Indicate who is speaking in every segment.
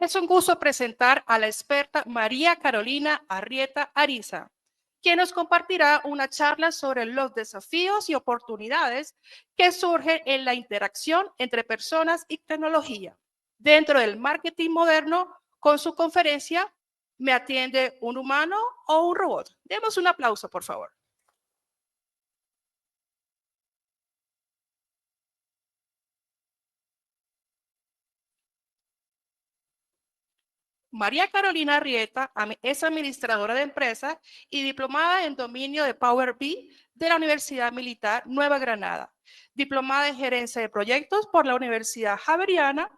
Speaker 1: Es un gusto presentar a la experta María Carolina Arrieta Ariza, quien nos compartirá una charla sobre los desafíos y oportunidades que surgen en la interacción entre personas y tecnología dentro del marketing moderno. Con su conferencia, ¿me atiende un humano o un robot? Demos un aplauso, por favor. María Carolina Arrieta es administradora de empresas y diplomada en dominio de Power BI de la Universidad Militar Nueva Granada, diplomada en gerencia de proyectos por la Universidad Javeriana,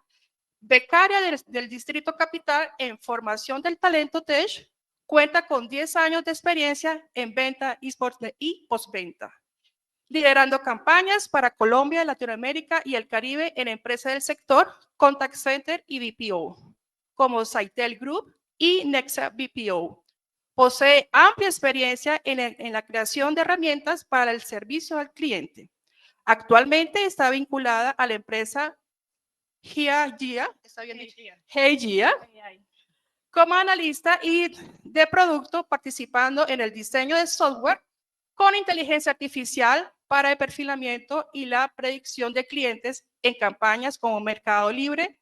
Speaker 1: becaria del Distrito Capital en formación del talento TESH, cuenta con 10 años de experiencia en venta y postventa, liderando campañas para Colombia, Latinoamérica y el Caribe en empresas del sector, Contact Center y BPO, como Saitel Group y Nexa BPO. Posee amplia experiencia en la creación de herramientas para el servicio al cliente. Actualmente está vinculada a la empresa Heijia como analista y de producto, participando en el diseño de software con inteligencia artificial para el perfilamiento y la predicción de clientes en campañas como Mercado Libre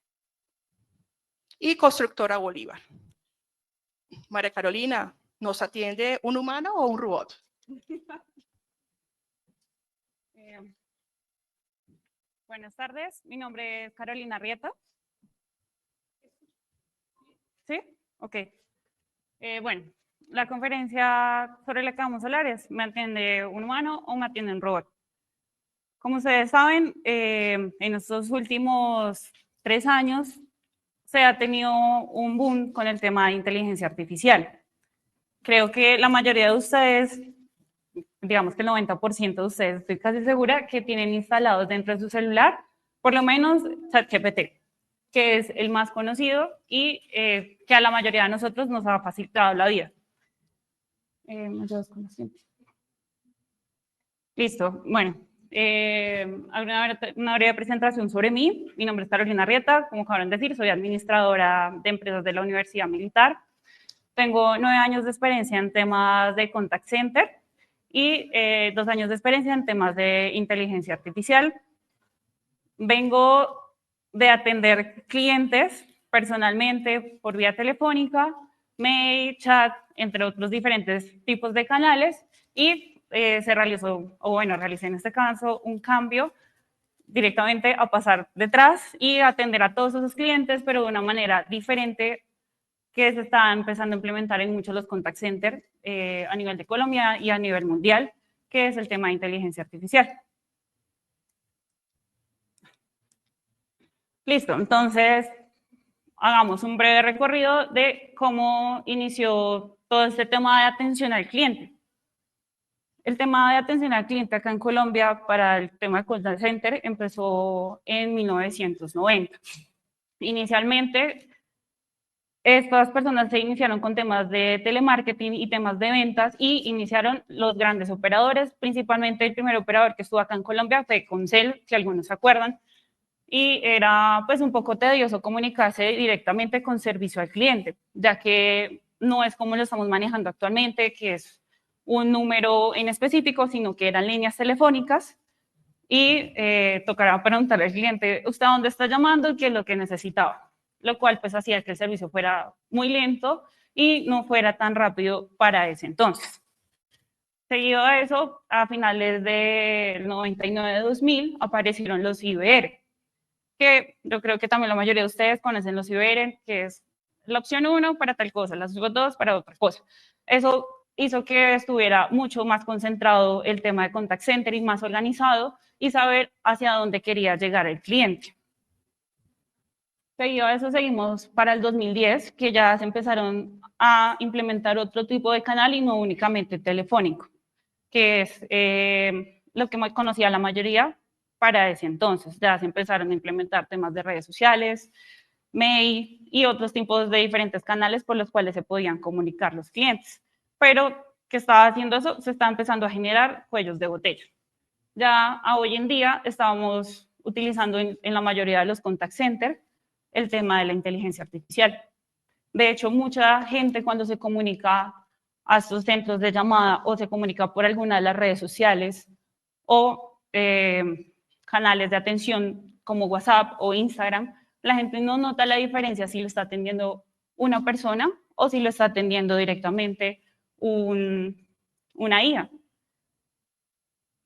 Speaker 1: y Constructora Bolívar. María Carolina, ¿nos atiende un humano o un robot?
Speaker 2: Buenas tardes, mi nombre es Carolina Arrieta. ¿Sí? Ok. Bueno, la conferencia sobre la que vamos a hablar es ¿me atiende un humano o me atiende un robot? Como ustedes saben, en estos últimos 3 años se ha tenido un boom con el tema de inteligencia artificial. Creo que la mayoría de ustedes, digamos que el 90% de ustedes, estoy casi segura que tienen instalados dentro de su celular por lo menos ChatGPT, que es el más conocido y que a la mayoría de nosotros nos ha facilitado la vida. ¿Me ayudas con los tiempos? Listo, bueno, una breve presentación sobre mí. Mi nombre es Carolina Arrieta, como acabaron de decir, soy administradora de empresas de la Universidad Militar. Tengo 9 años de experiencia en temas de contact center y 2 años de experiencia en temas de inteligencia artificial. Vengo de atender clientes personalmente por vía telefónica, mail, chat, entre otros diferentes tipos de canales y realicé en este caso un cambio directamente a pasar detrás y atender a todos esos clientes, pero de una manera diferente que se está empezando a implementar en muchos de los contact centers a nivel de Colombia y a nivel mundial, que es el tema de inteligencia artificial. Listo, entonces hagamos un breve recorrido de cómo inició todo este tema de atención al cliente. El tema de atención al cliente acá en Colombia para el tema de contact center empezó en 1990. Inicialmente, estas personas se iniciaron con temas de telemarketing y temas de ventas y iniciaron los grandes operadores, principalmente el primer operador que estuvo acá en Colombia fue Concel, si algunos se acuerdan, y era pues un poco tedioso comunicarse directamente con servicio al cliente, ya que no es como lo estamos manejando actualmente, que es un número en específico, sino que eran líneas telefónicas y tocaba preguntarle al cliente, ¿usted a dónde está llamando y qué es lo que necesitaba? Lo cual pues hacía que el servicio fuera muy lento y no fuera tan rápido para ese entonces. Seguido a eso, a finales del 99-2000 aparecieron los IVR, que yo creo que también la mayoría de ustedes conocen los IVR, que es la opción 1 para tal cosa, la opción 2 para otra cosa. Eso hizo que estuviera mucho más concentrado el tema de contact center y más organizado y saber hacia dónde quería llegar el cliente. Seguido a eso seguimos para el 2010, que ya se empezaron a implementar otro tipo de canal y no únicamente telefónico, que es lo que conocía la mayoría para ese entonces. Ya se empezaron a implementar temas de redes sociales, mail y otros tipos de diferentes canales por los cuales se podían comunicar los clientes. Pero, ¿qué estaba haciendo eso? Se está empezando a generar cuellos de botella. Ya hoy en día estábamos utilizando en la mayoría de los contact centers el tema de la inteligencia artificial. De hecho, mucha gente cuando se comunica a estos centros de llamada o se comunica por alguna de las redes sociales o canales de atención como WhatsApp o Instagram, la gente no nota la diferencia si lo está atendiendo una persona o si lo está atendiendo directamente una IA.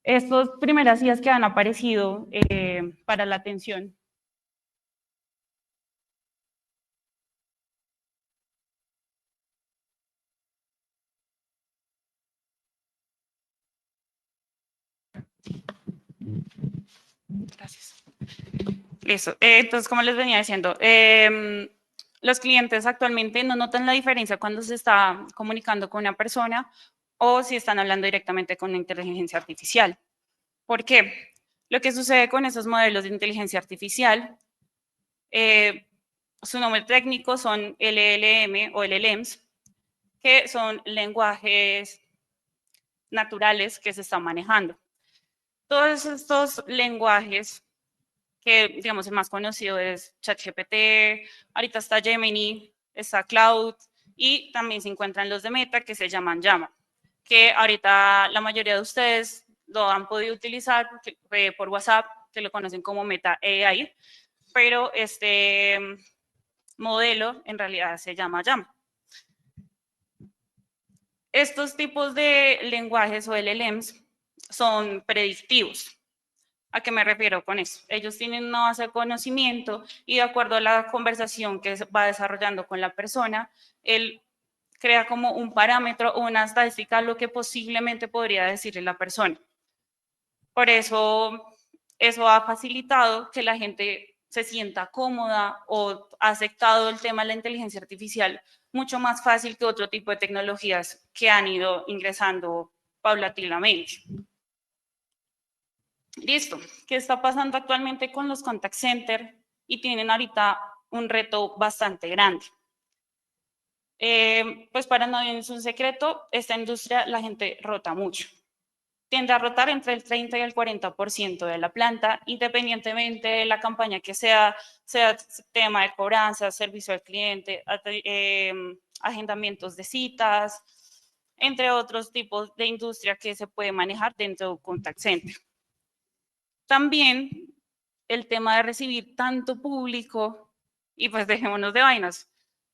Speaker 2: Estas primeras IAs que han aparecido para la atención Gracias. Listo. Entonces, como les venía diciendo, los clientes actualmente no notan la diferencia cuando se está comunicando con una persona o si están hablando directamente con una inteligencia artificial. ¿Por qué? Lo que sucede con esos modelos de inteligencia artificial, su nombre técnico son LLM o LLMs, que son lenguajes naturales que se están manejando. Todos estos lenguajes, que digamos el más conocido es ChatGPT, ahorita está Gemini, está Cloud y también se encuentran los de Meta que se llaman Llama, que ahorita la mayoría de ustedes lo han podido utilizar por WhatsApp, que lo conocen como Meta AI, pero este modelo en realidad se llama Llama. Estos tipos de lenguajes o LLMs son predictivos. ¿A qué me refiero con eso? Ellos tienen una base de conocimiento y de acuerdo a la conversación que va desarrollando con la persona, él crea como un parámetro o una estadística lo que posiblemente podría decirle la persona. Por eso ha facilitado que la gente se sienta cómoda o ha aceptado el tema de la inteligencia artificial mucho más fácil que otro tipo de tecnologías que han ido ingresando paulatinamente. Listo. ¿Qué está pasando actualmente con los contact centers? Y tienen ahorita un reto bastante grande. Pues para nadie es un secreto, esta industria la gente rota mucho. Tiende a rotar entre el 30 y el 40% de la planta, independientemente de la campaña que sea tema de cobranza, servicio al cliente, agendamientos de citas, entre otros tipos de industria que se puede manejar dentro de un contact center. También el tema de recibir tanto público, y pues dejémonos de vainas,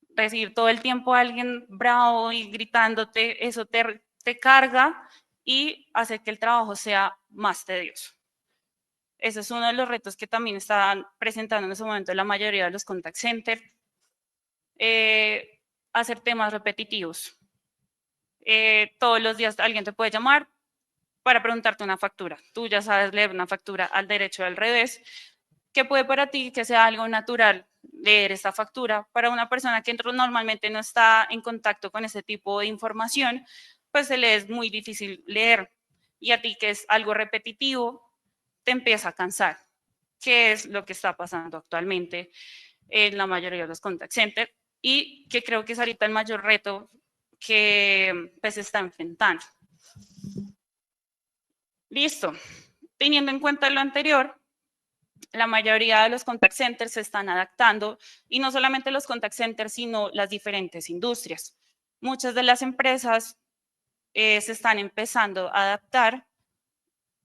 Speaker 2: recibir todo el tiempo a alguien bravo y gritándote, eso te carga y hace que el trabajo sea más tedioso. Ese es uno de los retos que también están presentando en ese momento la mayoría de los contact centers. Hacer temas repetitivos. Todos los días alguien te puede llamar para preguntarte una factura. Tú ya sabes leer una factura al derecho o al revés. ¿Qué puede para ti que sea algo natural leer esta factura? Para una persona que normalmente no está en contacto con ese tipo de información, pues se le es muy difícil leer. Y a ti que es algo repetitivo, te empieza a cansar. ¿Qué es lo que está pasando actualmente en la mayoría de los contact centers? Y que creo que es ahorita el mayor reto que pues, se está enfrentando. Listo. Teniendo en cuenta lo anterior, la mayoría de los contact centers se están adaptando y no solamente los contact centers, sino las diferentes industrias. Muchas de las empresas se están empezando a adaptar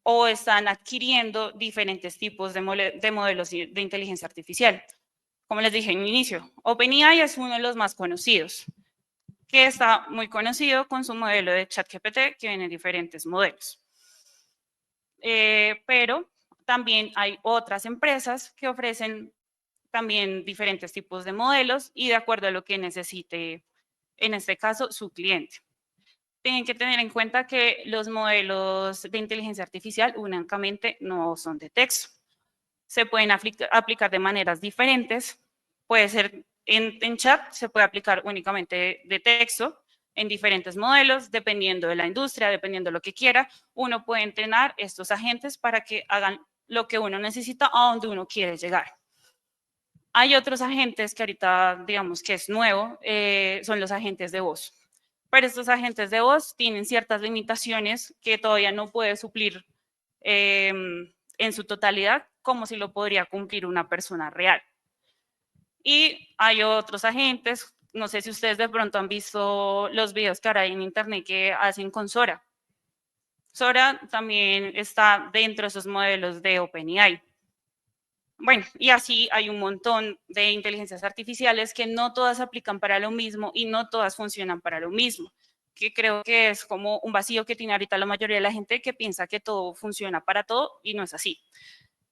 Speaker 2: o están adquiriendo diferentes tipos de modelos de inteligencia artificial. Como les dije en el inicio, OpenAI es uno de los más conocidos, que está muy conocido con su modelo de ChatGPT, que viene en diferentes modelos. Pero también hay otras empresas que ofrecen también diferentes tipos de modelos y de acuerdo a lo que necesite, en este caso, su cliente. Tienen que tener en cuenta que los modelos de inteligencia artificial únicamente no son de texto. Se pueden aplicar de maneras diferentes. Puede ser en chat, se puede aplicar únicamente de texto en diferentes modelos, dependiendo de la industria, dependiendo de lo que quiera. Uno puede entrenar estos agentes para que hagan lo que uno necesita a donde uno quiere llegar. Hay otros agentes que ahorita, digamos que es nuevo, son los agentes de voz. Pero estos agentes de voz tienen ciertas limitaciones que todavía no puede suplir en su totalidad como si lo podría cumplir una persona real. Y hay otros agentes, no sé si ustedes de pronto han visto los videos que ahora hay en internet que hacen con Sora. Sora también está dentro de esos modelos de OpenAI. Bueno, y así hay un montón de inteligencias artificiales que no todas aplican para lo mismo y no todas funcionan para lo mismo, que creo que es como un vacío que tiene ahorita la mayoría de la gente que piensa que todo funciona para todo y no es así.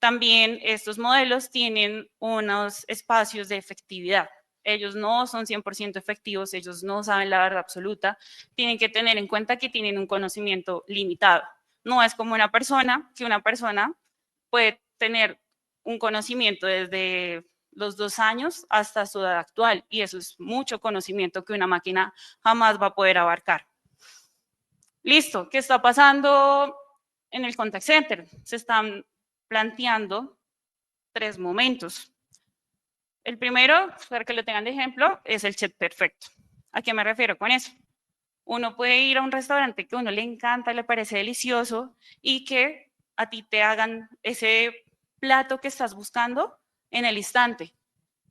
Speaker 2: También estos modelos tienen unos espacios de efectividad. Ellos no son 100% efectivos, ellos no saben la verdad absoluta, tienen que tener en cuenta que tienen un conocimiento limitado. No es como una persona, que una persona puede tener un conocimiento desde los 2 años hasta su edad actual, y eso es mucho conocimiento que una máquina jamás va a poder abarcar. Listo, ¿qué está pasando en el contact center? Se están planteando 3 momentos. El primero, para que lo tengan de ejemplo, es el chat perfecto. ¿A qué me refiero con eso? Uno puede ir a un restaurante que a uno le encanta, le parece delicioso y que a ti te hagan ese plato que estás buscando en el instante.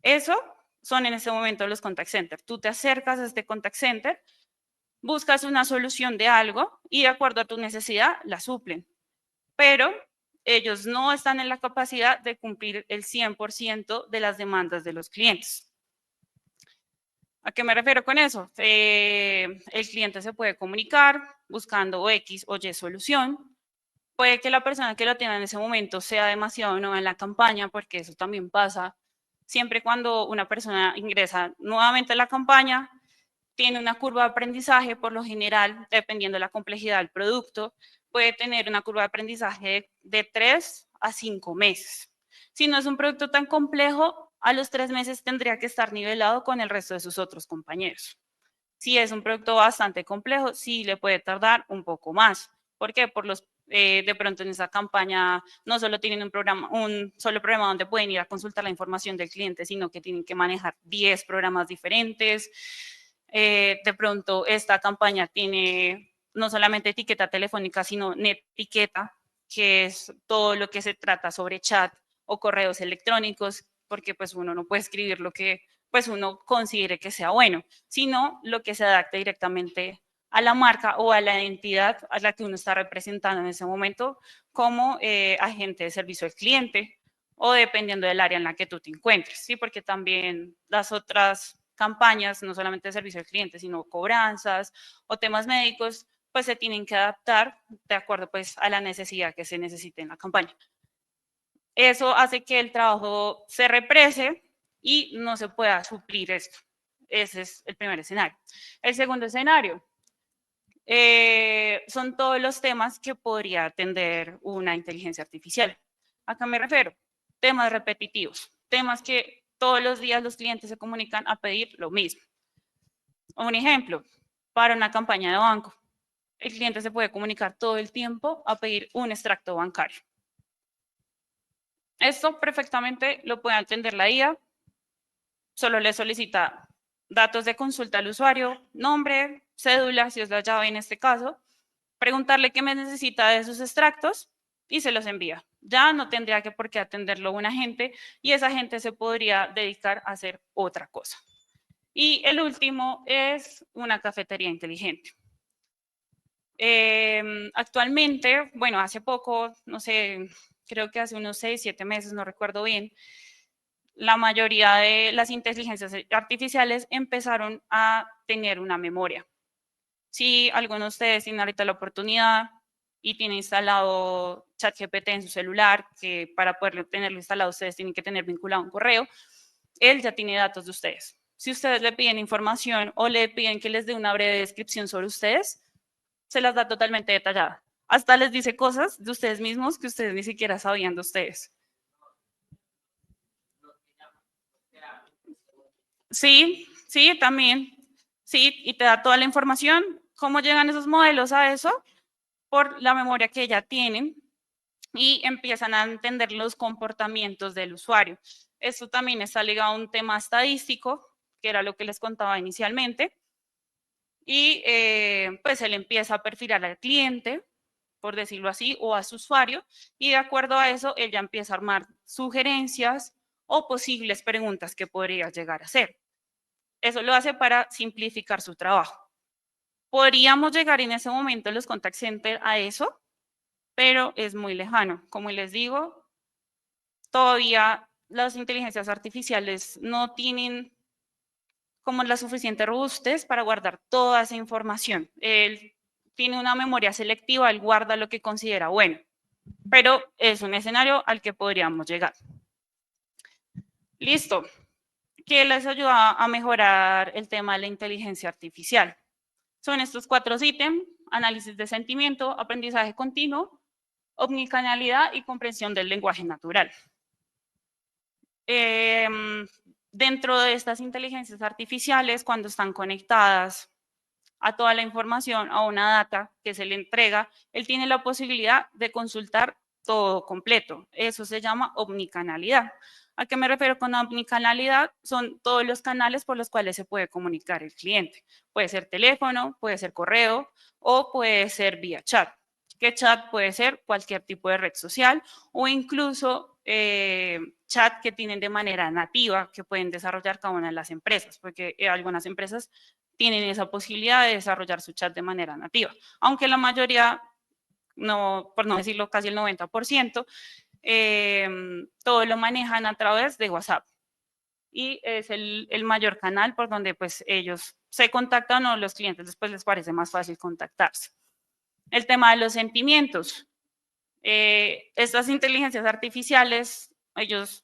Speaker 2: Eso son en ese momento los contact centers. Tú te acercas a este contact center, buscas una solución de algo y de acuerdo a tu necesidad la suplen. Pero ellos no están en la capacidad de cumplir el 100% de las demandas de los clientes. ¿A qué me refiero con eso? El cliente se puede comunicar buscando X o Y solución. Puede que la persona que lo tiene en ese momento sea demasiado nueva en la campaña, porque eso también pasa. Siempre cuando una persona ingresa nuevamente a la campaña, tiene una curva de aprendizaje, por lo general, dependiendo de la complejidad del producto, puede tener una curva de aprendizaje de 3 a 5 meses. Si no es un producto tan complejo, a los 3 meses tendría que estar nivelado con el resto de sus otros compañeros. Si es un producto bastante complejo, sí le puede tardar un poco más. ¿Por qué? De pronto en esa campaña no solo tienen un solo programa donde pueden ir a consultar la información del cliente, sino que tienen que manejar 10 programas diferentes. De pronto esta campaña tiene no solamente etiqueta telefónica, sino NetEtiqueta, que es todo lo que se trata sobre chat o correos electrónicos, porque pues uno no puede escribir lo que pues uno considere que sea bueno, sino lo que se adapte directamente a la marca o a la entidad a la que uno está representando en ese momento como agente de servicio al cliente o dependiendo del área en la que tú te encuentres, ¿sí? Porque también las otras campañas, no solamente de servicio al cliente, sino cobranzas o temas médicos, pues se tienen que adaptar de acuerdo pues a la necesidad que se necesite en la campaña. Eso hace que el trabajo se represe y no se pueda suplir esto. Ese es el primer escenario. El segundo escenario son todos los temas que podría atender una inteligencia artificial. ¿A qué me refiero? Temas repetitivos, temas que todos los días los clientes se comunican a pedir lo mismo. Un ejemplo, para una campaña de banco, el cliente se puede comunicar todo el tiempo a pedir un extracto bancario. Esto perfectamente lo puede atender la IA, solo le solicita datos de consulta al usuario, nombre, cédula, si es la llave en este caso, preguntarle qué me necesita de esos extractos y se los envía. Ya no tendría que por qué atenderlo un agente y esa gente se podría dedicar a hacer otra cosa. Y el último es una cafetería inteligente. Actualmente, bueno, hace poco, no sé, creo que hace unos 6, 7 meses, no recuerdo bien, la mayoría de las inteligencias artificiales empezaron a tener una memoria. Si alguno de ustedes tiene ahorita la oportunidad y tiene instalado ChatGPT en su celular, que para poder tenerlo instalado ustedes tienen que tener vinculado un correo, él ya tiene datos de ustedes. Si ustedes le piden información o le piden que les dé una breve descripción sobre ustedes, se las da totalmente detallada. Hasta les dice cosas de ustedes mismos que ustedes ni siquiera sabían de ustedes. Sí, sí, también. Sí, y te da toda la información. ¿Cómo llegan esos modelos a eso? Por la memoria que ya tienen y empiezan a entender los comportamientos del usuario. Esto también está ligado a un tema estadístico, que era lo que les contaba inicialmente. Y pues él empieza a perfilar al cliente, por decirlo así, o a su usuario, y de acuerdo a eso, él ya empieza a armar sugerencias o posibles preguntas que podría llegar a hacer. Eso lo hace para simplificar su trabajo. Podríamos llegar en ese momento los contact center a eso, pero es muy lejano. Como les digo, todavía las inteligencias artificiales no tienen como la suficiente robustez para guardar toda esa información. Él tiene una memoria selectiva, él guarda lo que considera bueno, pero es un escenario al que podríamos llegar. Listo. ¿Qué les ayuda a mejorar el tema de la inteligencia artificial? Son estos 4 ítems: análisis de sentimiento, aprendizaje continuo, omnicanalidad y comprensión del lenguaje natural. Dentro de estas inteligencias artificiales, cuando están conectadas a toda la información, a una data que se le entrega, él tiene la posibilidad de consultar todo completo. Eso se llama omnicanalidad. ¿A qué me refiero con omnicanalidad? Son todos los canales por los cuales se puede comunicar el cliente. Puede ser teléfono, puede ser correo o puede ser vía chat. Que chat puede ser cualquier tipo de red social o incluso chat que tienen de manera nativa que pueden desarrollar cada una de las empresas, porque algunas empresas tienen esa posibilidad de desarrollar su chat de manera nativa, aunque la mayoría, no, por no decirlo casi el 90%, todo lo manejan a través de WhatsApp y es el mayor canal por donde pues ellos se contactan o los clientes después les parece más fácil contactarse. El tema de los sentimientos. Estas inteligencias artificiales, ellos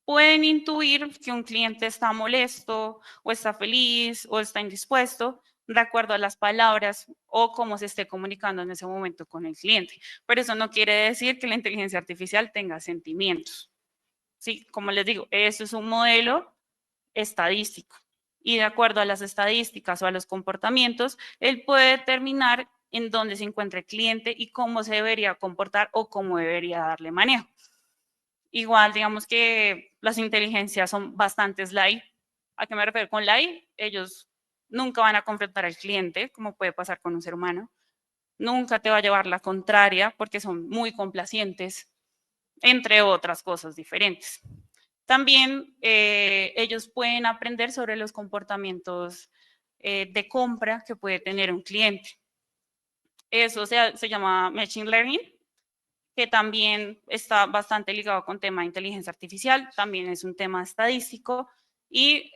Speaker 2: pueden intuir que un cliente está molesto o está feliz o está indispuesto de acuerdo a las palabras o cómo se esté comunicando en ese momento con el cliente. Pero eso no quiere decir que la inteligencia artificial tenga sentimientos. Sí, como les digo, eso es un modelo estadístico y de acuerdo a las estadísticas o a los comportamientos, él puede determinar en dónde se encuentra el cliente y cómo se debería comportar o cómo debería darle manejo. Igual, digamos que las inteligencias son bastante light. ¿A qué me refiero con light? Ellos nunca van a confrontar al cliente, como puede pasar con un ser humano. Nunca te va a llevar la contraria porque son muy complacientes, entre otras cosas diferentes. También ellos pueden aprender sobre los comportamientos de compra que puede tener un cliente. Eso se llama Machine Learning, que también está bastante ligado con tema de inteligencia artificial, también es un tema estadístico y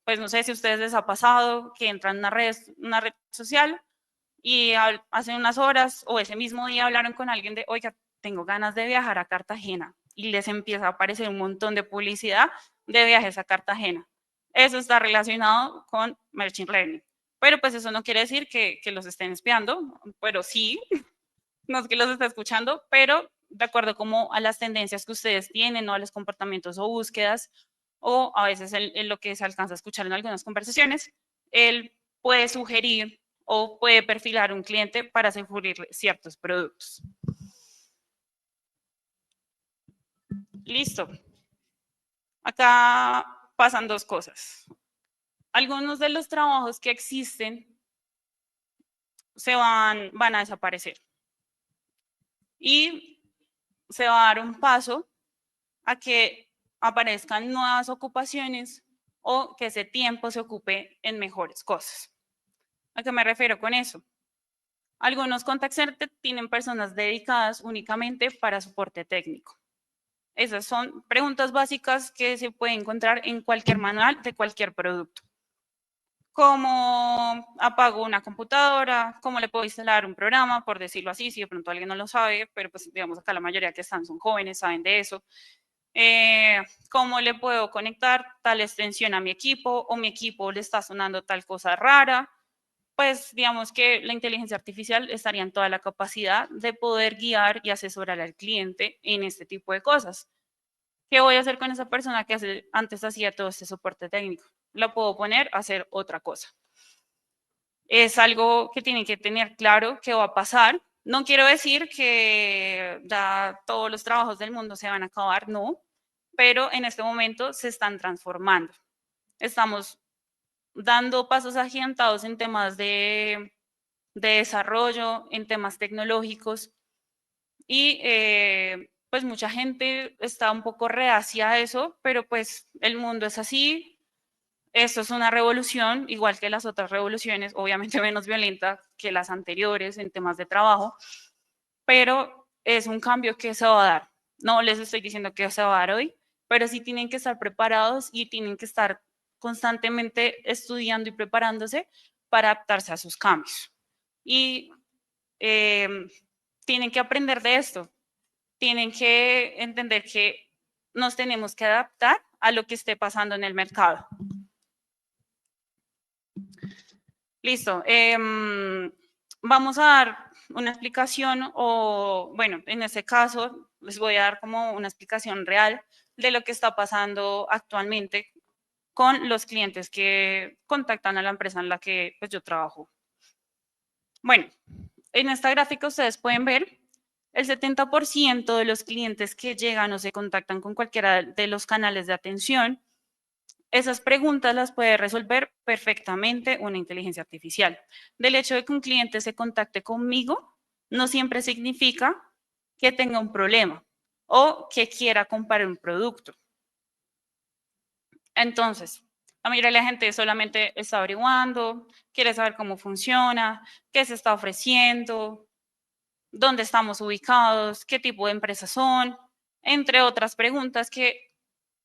Speaker 2: pues no sé si a ustedes les ha pasado que entran a una red social y hace unas horas o ese mismo día hablaron con alguien de, oiga, tengo ganas de viajar a Cartagena y les empieza a aparecer un montón de publicidad de viajes a Cartagena. Eso está relacionado con Machine Learning. Pero pues eso no quiere decir que los estén espiando, pero sí, no es que los esté escuchando, pero de acuerdo como a las tendencias que ustedes tienen o a los comportamientos o búsquedas, o a veces en lo que se alcanza a escuchar en algunas conversaciones, él puede sugerir o puede perfilar un cliente para sugerirle ciertos productos. Listo. Acá pasan 2 cosas. Algunos de los trabajos que existen van a desaparecer. Y se va a dar un paso a que aparezcan nuevas ocupaciones o que ese tiempo se ocupe en mejores cosas. ¿A qué me refiero con eso? Algunos contact centers tienen personas dedicadas únicamente para soporte técnico. Esas son preguntas básicas que se pueden encontrar en cualquier manual de cualquier producto. ¿Cómo apago una computadora? ¿Cómo le puedo instalar un programa? Por decirlo así, si de pronto alguien no lo sabe, pero pues digamos acá la mayoría que están son jóvenes, saben de eso. ¿Cómo le puedo conectar tal extensión a mi equipo o mi equipo le está sonando tal cosa rara? Pues digamos que la inteligencia artificial estaría en toda la capacidad de poder guiar y asesorar al cliente en este tipo de cosas. ¿Qué voy a hacer con esa persona que antes hacía todo este soporte técnico? Lo puedo poner a hacer otra cosa. Es algo que tienen que tener claro que va a pasar. No quiero decir que ya todos los trabajos del mundo se van a acabar, no, pero en este momento se están transformando. Estamos dando pasos agigantados en temas de desarrollo, en temas tecnológicos y pues mucha gente está un poco reacia a eso, pero pues el mundo es así. Esto es una revolución, igual que las otras revoluciones, obviamente menos violenta que las anteriores en temas de trabajo, pero es un cambio que se va a dar. No les estoy diciendo que se va a dar hoy, pero sí tienen que estar preparados y tienen que estar constantemente estudiando y preparándose para adaptarse a sus cambios. Y eh, tienen que aprender de esto, tienen que entender que nos tenemos que adaptar a lo que esté pasando en el mercado. Listo. Vamos a dar una explicación o, bueno, en este caso les voy a dar como una explicación real de lo que está pasando actualmente con los clientes que contactan a la empresa en la que pues, yo trabajo. Bueno, en esta gráfica ustedes pueden ver el 70% de los clientes que llegan o se contactan con cualquiera de los canales de atención. Esas preguntas las puede resolver perfectamente una inteligencia artificial. Del hecho de que un cliente se contacte conmigo, no siempre significa que tenga un problema o que quiera comprar un producto. Entonces, la mayoría de la gente solamente está averiguando, quiere saber cómo funciona, qué se está ofreciendo, dónde estamos ubicados, qué tipo de empresas son, entre otras preguntas que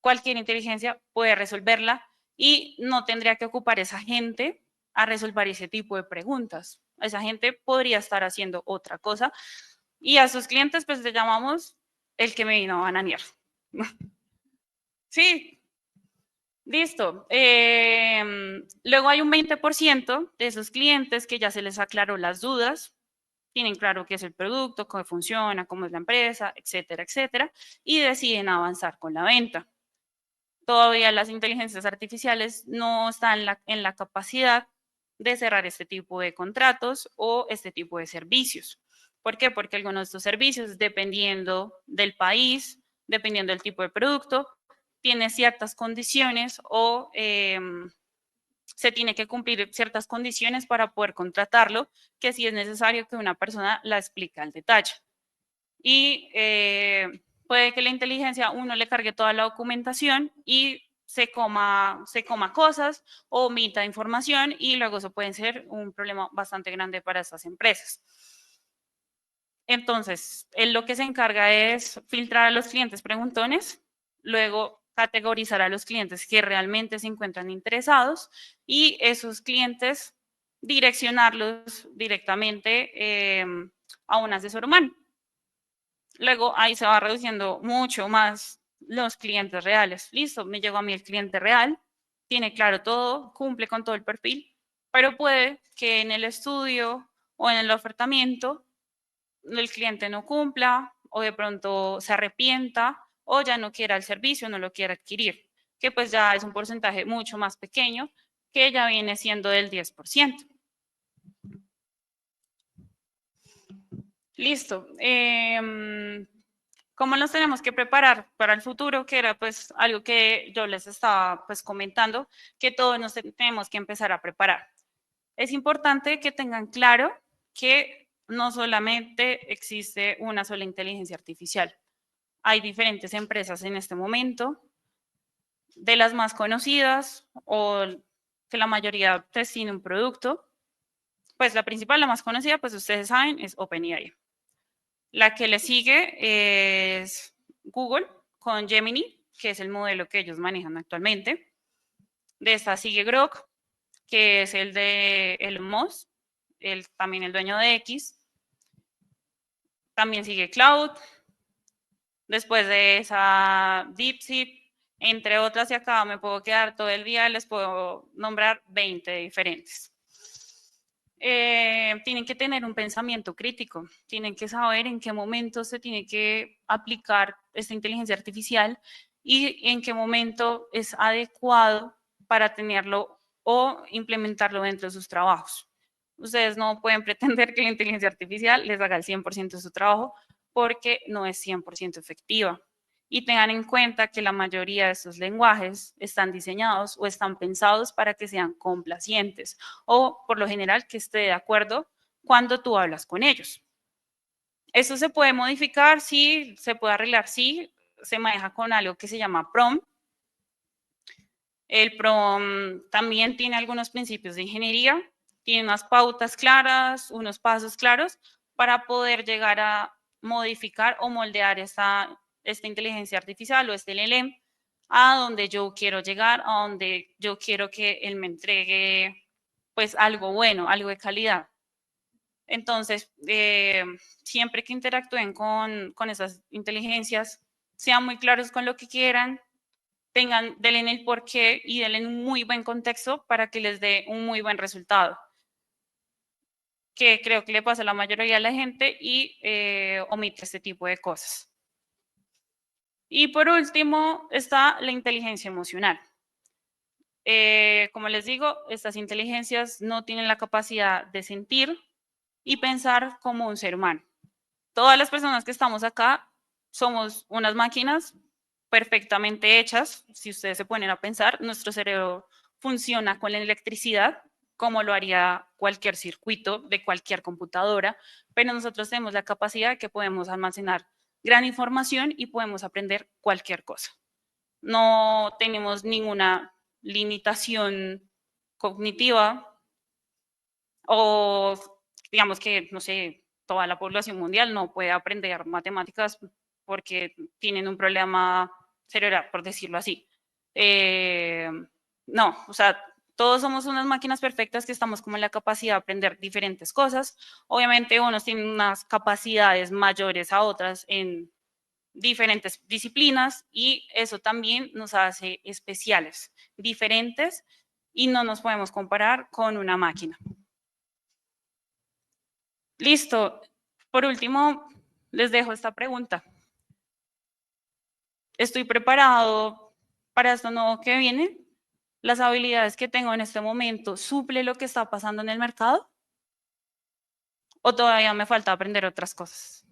Speaker 2: cualquier inteligencia puede resolverla y no tendría que ocupar esa gente a resolver ese tipo de preguntas. Esa gente podría estar haciendo otra cosa y a sus clientes pues le llamamos el que me vino a bananear. Sí, listo. Luego hay un 20% de esos clientes que ya se les aclaró las dudas, tienen claro qué es el producto, cómo funciona, cómo es la empresa, etcétera, etcétera, y deciden avanzar con la venta. Todavía las inteligencias artificiales no están en la capacidad de cerrar este tipo de contratos o este tipo de servicios. ¿Por qué? Porque algunos de estos servicios, dependiendo del país, dependiendo del tipo de producto, tiene ciertas condiciones o se tiene que cumplir ciertas condiciones para poder contratarlo, que sí es necesario que una persona la explique al detalle. Y puede que la inteligencia uno le cargue toda la documentación y se coma cosas o omita información y luego eso puede ser un problema bastante grande para estas empresas. Entonces, él lo que se encarga es filtrar a los clientes preguntones, luego categorizar a los clientes que realmente se encuentran interesados y esos clientes direccionarlos directamente a un asesor humano. Luego ahí se va reduciendo mucho más los clientes reales. Listo, me llegó a mí el cliente real, tiene claro todo, cumple con todo el perfil, pero puede que en el estudio o en el ofertamiento el cliente no cumpla o de pronto se arrepienta o ya no quiera el servicio, no lo quiera adquirir, que pues ya es un porcentaje mucho más pequeño que ya viene siendo del 10%. Listo. ¿Cómo nos tenemos que preparar para el futuro? Que era pues algo que yo les estaba pues comentando, que todos nos tenemos que empezar a preparar. Es importante que tengan claro que no solamente existe una sola inteligencia artificial. Hay diferentes empresas en este momento, de las más conocidas o que la mayoría pues, tiene un producto. Pues la principal, la más conocida, pues ustedes saben, es OpenAI. La que le sigue es Google con Gemini, que es el modelo que ellos manejan actualmente. De esta sigue Grok, que es el de Elon Musk, también el dueño de X. También sigue Cloud. Después de esa DeepSeek, entre otras, y acá me puedo quedar todo el día, les puedo nombrar 20 diferentes. Tienen que tener un pensamiento crítico, tienen que saber en qué momento se tiene que aplicar esta inteligencia artificial y en qué momento es adecuado para tenerlo o implementarlo dentro de sus trabajos. Ustedes no pueden pretender que la inteligencia artificial les haga el 100% de su trabajo porque no es 100% efectiva. Y tengan en cuenta que la mayoría de estos lenguajes están diseñados o están pensados para que sean complacientes o por lo general que esté de acuerdo cuando tú hablas con ellos. Esto se puede modificar, sí, se puede arreglar, sí, se maneja con algo que se llama PROM. El PROM también tiene algunos principios de ingeniería, tiene unas pautas claras, unos pasos claros para poder llegar a modificar o moldear esta inteligencia artificial o este LLM a donde yo quiero llegar, a donde yo quiero que él me entregue pues algo bueno, algo de calidad. Entonces, siempre que interactúen con esas inteligencias, sean muy claros con lo que quieran, denle el porqué y denle un muy buen contexto para que les dé un muy buen resultado, que creo que le pasa a la mayoría de la gente y omite este tipo de cosas. Y por último está la inteligencia emocional. Como les digo, estas inteligencias no tienen la capacidad de sentir y pensar como un ser humano. Todas las personas que estamos acá somos unas máquinas perfectamente hechas. Si ustedes se ponen a pensar, nuestro cerebro funciona con la electricidad, como lo haría cualquier circuito de cualquier computadora, pero nosotros tenemos la capacidad que podemos almacenar gran información y podemos aprender cualquier cosa. No tenemos ninguna limitación cognitiva o digamos que, no sé, toda la población mundial no puede aprender matemáticas porque tienen un problema cerebral, por decirlo así. No, o sea, todos somos unas máquinas perfectas que estamos como en la capacidad de aprender diferentes cosas. Obviamente unos tienen unas capacidades mayores a otras en diferentes disciplinas y eso también nos hace especiales, diferentes y no nos podemos comparar con una máquina. Listo. Por último, les dejo esta pregunta. ¿Estoy preparado para esto nuevo que viene? ¿Las habilidades que tengo en este momento suple lo que está pasando en el mercado? ¿O todavía me falta aprender otras cosas?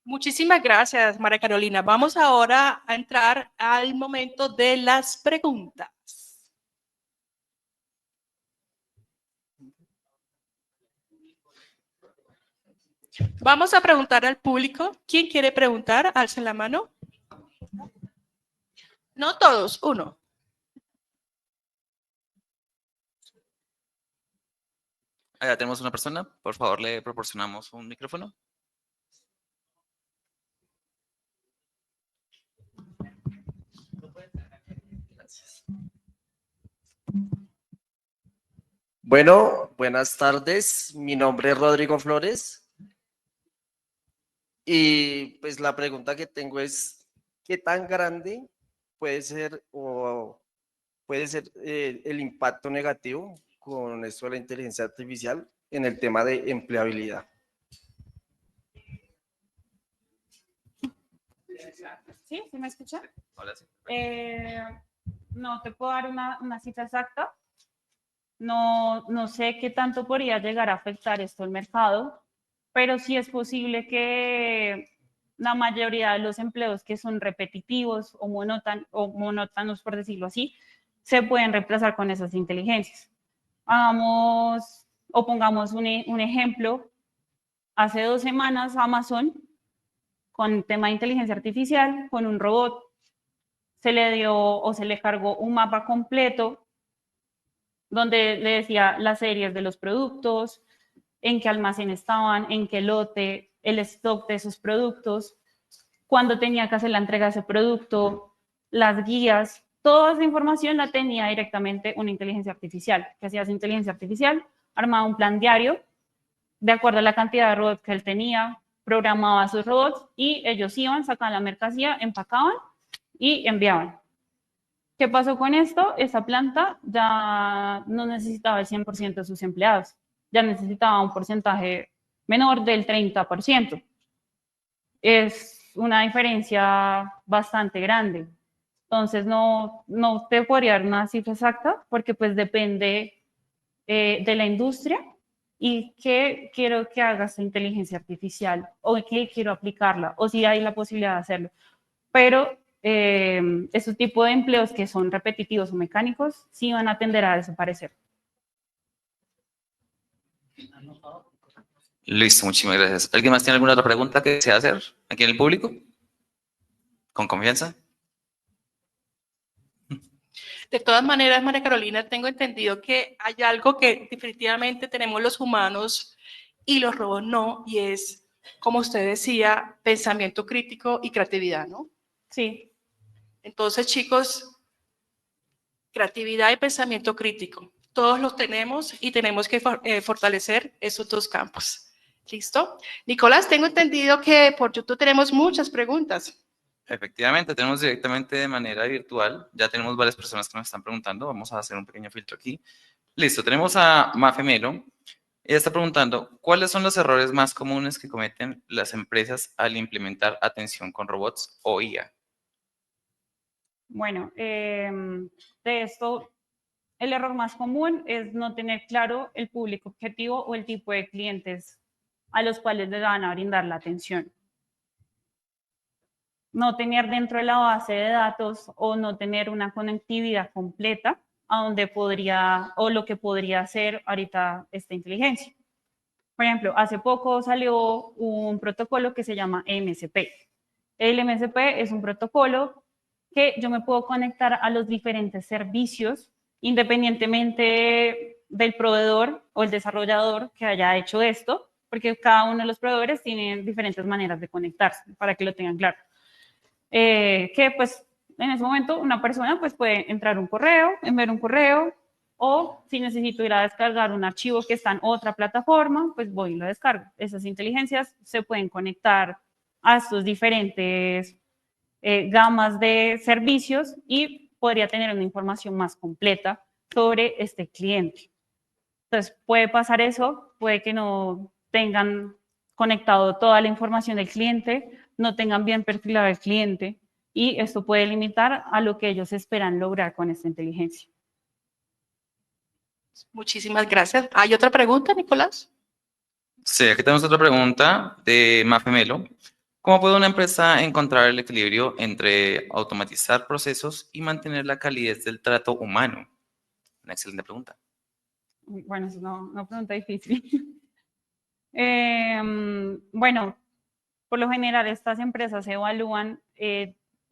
Speaker 1: Muchísimas gracias, María Carolina. Vamos ahora a entrar al momento de las preguntas. Vamos a preguntar al público. ¿Quién quiere preguntar? Alcen la mano. No todos, uno.
Speaker 3: Allá tenemos una persona. Por favor, le proporcionamos un micrófono. Gracias.
Speaker 4: Bueno, buenas tardes. Mi nombre es Rodrigo Flores. Y pues la pregunta que tengo es, ¿qué tan grande puede ser el impacto negativo con esto de la inteligencia artificial en el tema de empleabilidad?
Speaker 2: ¿Sí? ¿Sí me escuchan?
Speaker 3: Hola, sí.
Speaker 2: No te puedo dar una cifra exacta. No sé qué tanto podría llegar a afectar esto al mercado, pero sí es posible que la mayoría de los empleos que son repetitivos o monótonos, por decirlo así, se pueden reemplazar con esas inteligencias. Hagamos o pongamos un ejemplo. Hace 2 semanas Amazon, con el tema de inteligencia artificial, con un robot, se le dio o se le cargó un mapa completo donde le decía las series de los productos, en qué almacén estaban, en qué lote, el stock de esos productos, cuándo tenía que hacer la entrega de ese producto, las guías, toda esa información la tenía directamente una inteligencia artificial. ¿Qué hacía esa inteligencia artificial? Armaba un plan diario de acuerdo a la cantidad de robots que él tenía, programaba sus robots y ellos iban, sacaban la mercancía, empacaban y enviaban. ¿Qué pasó con esto? Esa planta ya no necesitaba el 100% de sus empleados, ya necesitaba un porcentaje menor del 30%. Es una diferencia bastante grande. Entonces, no te podría dar una cifra exacta porque pues depende de la industria y qué quiero que haga esta inteligencia artificial o qué quiero aplicarla o si hay la posibilidad de hacerlo. Pero esos tipos de empleos que son repetitivos o mecánicos sí van a tender a desaparecer.
Speaker 3: Listo, muchísimas gracias. ¿Alguien más tiene alguna otra pregunta que desea hacer aquí en el público? ¿Con confianza?
Speaker 1: De todas maneras, María Carolina, tengo entendido que hay algo que definitivamente tenemos los humanos y los robots no, y es, como usted decía, pensamiento crítico y creatividad, ¿no?
Speaker 2: Sí.
Speaker 1: Entonces, chicos, creatividad y pensamiento crítico, todos los tenemos y tenemos que fortalecer esos dos campos. ¿Listo? Nicolás, tengo entendido que por YouTube tenemos muchas preguntas.
Speaker 3: Efectivamente, tenemos directamente de manera virtual. Ya tenemos varias personas que nos están preguntando. Vamos a hacer un pequeño filtro aquí. Listo, tenemos a Mafe Melo. Ella está preguntando, ¿cuáles son los errores más comunes que cometen las empresas al implementar atención con robots o IA?
Speaker 2: Bueno, de esto, el error más común es no tener claro el público objetivo o el tipo de clientes a los cuales le van a brindar la atención. No tener dentro de la base de datos o no tener una conectividad completa a donde podría o lo que podría hacer ahorita esta inteligencia. Por ejemplo, hace poco salió un protocolo que se llama MSP. El MSP es un protocolo que yo me puedo conectar a los diferentes servicios independientemente del proveedor o el desarrollador que haya hecho esto, porque cada uno de los proveedores tiene diferentes maneras de conectarse, para que lo tengan claro. Que pues en ese momento una persona pues puede entrar un correo, enviar un correo, o si necesito ir a descargar un archivo que está en otra plataforma, pues voy y lo descargo. Esas inteligencias se pueden conectar a estos diferentes gamas de servicios y podría tener una información más completa sobre este cliente. Entonces, puede pasar eso, puede que no tengan conectado toda la información del cliente, no tengan bien perfilado el cliente, y esto puede limitar a lo que ellos esperan lograr con esta inteligencia.
Speaker 1: Muchísimas gracias. ¿Hay otra pregunta, Nicolás?
Speaker 3: Sí, aquí tenemos otra pregunta de Mafe Melo. ¿Cómo puede una empresa encontrar el equilibrio entre automatizar procesos y mantener la calidez del trato humano? Una excelente pregunta.
Speaker 2: Bueno, es una pregunta difícil. Bueno, por lo general estas empresas evalúan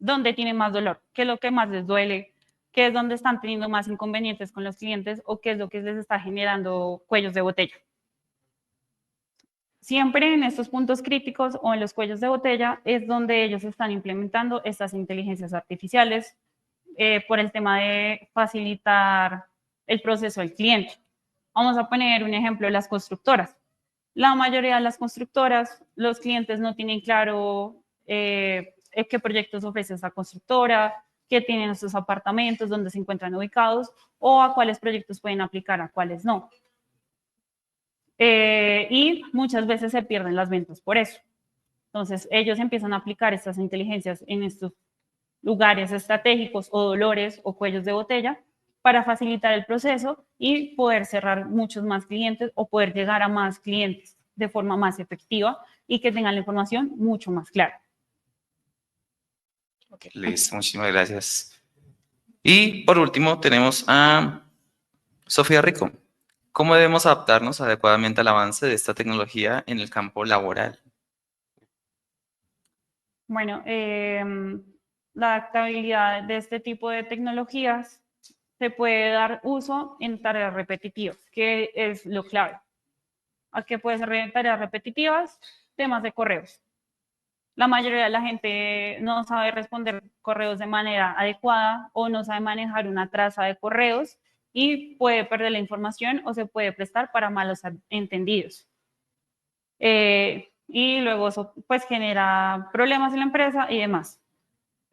Speaker 2: dónde tienen más dolor, qué es lo que más les duele, qué es donde están teniendo más inconvenientes con los clientes o qué es lo que les está generando cuellos de botella. Siempre en estos puntos críticos o en los cuellos de botella es donde ellos están implementando estas inteligencias artificiales por el tema de facilitar el proceso del cliente. Vamos a poner un ejemplo de las constructoras. La mayoría de las constructoras, los clientes no tienen claro qué proyectos ofrece esa constructora, qué tienen sus apartamentos, dónde se encuentran ubicados o a cuáles proyectos pueden aplicar, a cuáles no. Y muchas veces se pierden las ventas por eso. Entonces, ellos empiezan a aplicar estas inteligencias en estos lugares estratégicos o dolores o cuellos de botella para facilitar el proceso y poder cerrar muchos más clientes o poder llegar a más clientes de forma más efectiva y que tengan la información mucho más clara.
Speaker 3: Okay. Listo, muchísimas gracias. Y por último tenemos a Sofía Rico. ¿Cómo debemos adaptarnos adecuadamente al avance de esta tecnología en el campo laboral?
Speaker 2: Bueno, la adaptabilidad de este tipo de tecnologías se puede dar uso en tareas repetitivas, que es lo clave. ¿A qué puede ser tareas repetitivas? Temas de correos. La mayoría de la gente no sabe responder correos de manera adecuada o no sabe manejar una traza de correos y puede perder la información o se puede prestar para malos entendidos. Y luego eso pues genera problemas en la empresa y demás.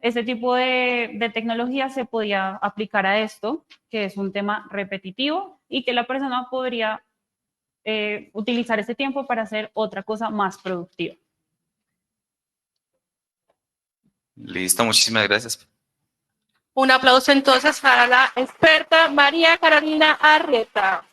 Speaker 2: Este tipo de tecnología se podía aplicar a esto, que es un tema repetitivo y que la persona podría utilizar ese tiempo para hacer otra cosa más productiva.
Speaker 3: Listo, muchísimas gracias.
Speaker 1: Un aplauso entonces para la experta María Carolina Arrieta.